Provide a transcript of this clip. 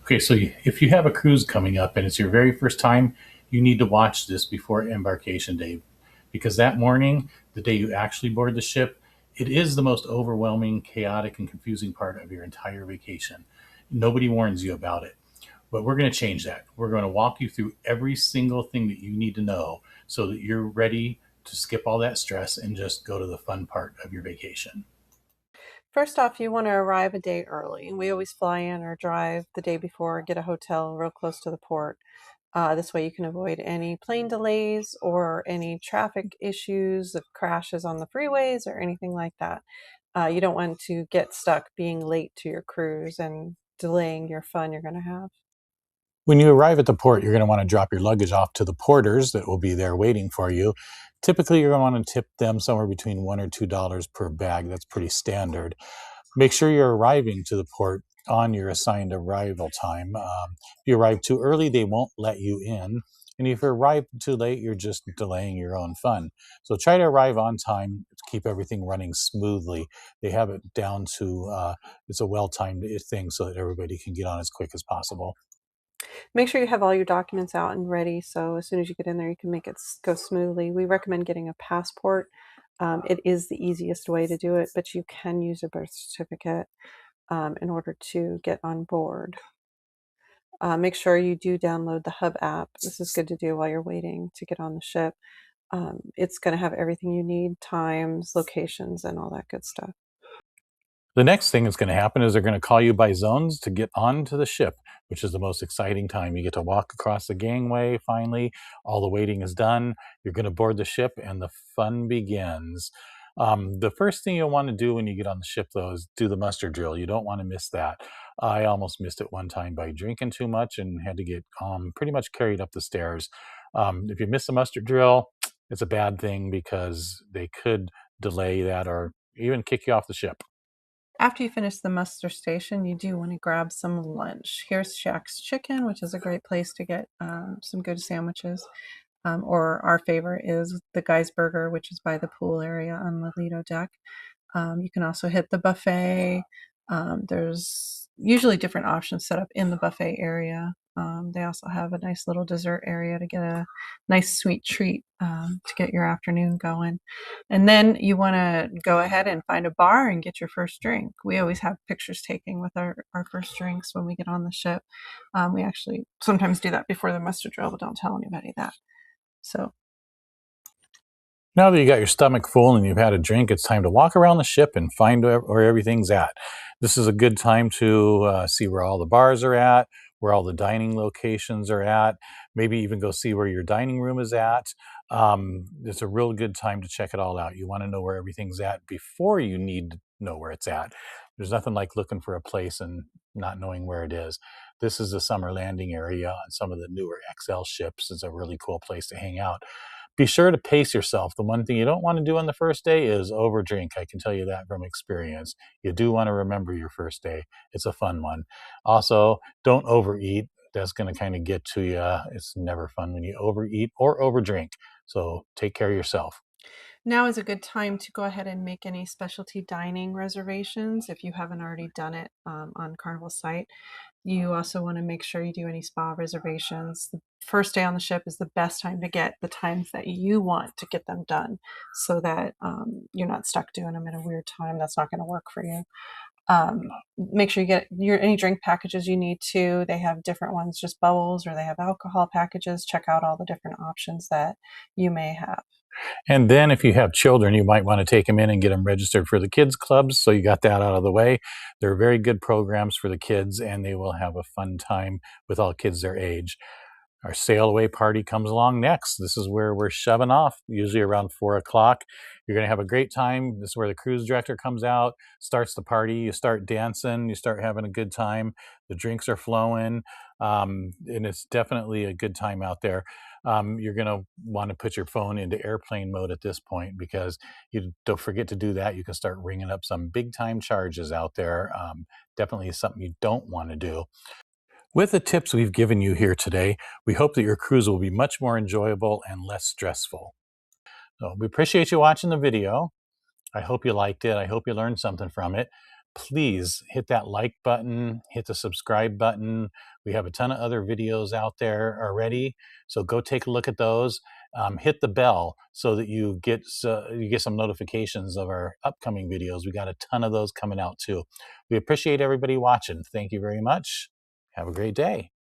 Okay, so if you have a cruise coming up and it's your very first time, you need to watch this before embarkation day, because that morning, the day you actually board the ship, it is the most overwhelming, chaotic, and confusing part of your entire vacation. Nobody warns you about it, but we're going to change that. We're going to walk you through every single thing that you need to know so that you're ready to skip all that stress and just go to the fun part of your vacation. First off, you want to arrive a day early. We always fly in or drive the day before, get a hotel real close to the port. This way you can avoid any plane delays or any traffic issues of crashes on the freeways or anything like that. You don't want to get stuck being late to your cruise and delaying your fun you're going to have. When you arrive at the port, you're going to want to drop your luggage off to the porters that will be there waiting for you. Typically, you're going to want to tip them somewhere between $1 or $2 per bag. That's pretty standard. Make sure you're arriving to the port on your assigned arrival time. If you arrive too early, they won't let you in. And if you arrive too late, you're just delaying your own fun. So try to arrive on time to keep everything running smoothly. They have it down to it's a well-timed thing so that everybody can get on as quick as possible. Make sure you have all your documents out and ready so as soon as you get in there, you can make it go smoothly. We recommend getting a passport. It is the easiest way to do it, but you can use a birth certificate in order to get on board. Make sure you do download the Hub app. This is good to do while you're waiting to get on the ship. It's going to have everything you need, times, locations, and all that good stuff. The next thing that's going to happen is they're going to call you by zones to get onto the ship, which is the most exciting time. You get to walk across the gangway finally. All the waiting is done. You're going to board the ship and the fun begins. The first thing you'll want to do when you get on the ship, though, is do the muster drill. You don't want to miss that. I almost missed it one time by drinking too much and had to get pretty much carried up the stairs. If you miss the muster drill, it's a bad thing because they could delay that or even kick you off the ship. After you finish the muster station, you do want to grab some lunch. Here's Shaq's Chicken, which is a great place to get some good sandwiches. Or our favorite is the Guy's Burger, which is by the pool area on the Lido Deck. You can also hit the buffet. There's usually different options set up in the buffet area. They also have a nice little dessert area to get a nice sweet treat to get your afternoon going. And then you want to go ahead and find a bar and get your first drink. We always have pictures taking with our first drinks when we get on the ship. We actually sometimes do that before the muster drill, but don't tell anybody that. So now that you got your stomach full and you've had a drink, it's time to walk around the ship and find where everything's at. This is a good time to see where all the bars are at, where all the dining locations are at, maybe even go see where your dining room is at. It's a real good time to check it all out. You want to know where everything's at before you need to know where it's at. There's nothing like looking for a place and not knowing where it is. This is the summer landing area on some of the newer XL ships. It's a really cool place to hang out. Be sure to pace yourself. The one thing you don't want to do on the first day is overdrink. I can tell you that from experience. You do want to remember your first day. It's a fun one. Also, don't overeat. That's going to kind of get to you. It's never fun when you overeat or overdrink. So take care of yourself. now is a good time to go ahead and make any specialty dining reservations if you haven't already done it on Carnival site. You also want to make sure you do any spa reservations. The first day on the ship is the best time to get the times that you want to get them done so that you're not stuck doing them at a weird time. That's not going to work for you. Make sure you get any drink packages you need to. They have different ones, just bubbles, or they have alcohol packages. Check out all the different options that you may have. And then if you have children, you might want to take them in and get them registered for the kids clubs. So you got that out of the way. They're very good programs for the kids and they will have a fun time with all kids their age. Our sail away party comes along next. This is where we're shoving off, usually around 4 o'clock. You're going to have a great time. This is where the cruise director comes out, starts the party. You start dancing. You start having a good time. The drinks are flowing. And it's definitely a good time out there. You're going to want to put your phone into airplane mode at this point because you don't forget to do that. You can start ringing up some big time charges out there. Definitely something you don't want to do. With the tips we've given you here today, we hope that your cruise will be much more enjoyable and less stressful. So we appreciate you watching the video. I hope you liked it. I hope you learned something from it. please hit that like button, hit the subscribe button. We have a ton of other videos out there already, so go take a look at those. Hit the bell so that you get some notifications of our upcoming videos. We got a ton of those coming out too. We appreciate everybody watching. Thank you very much. Have a great day.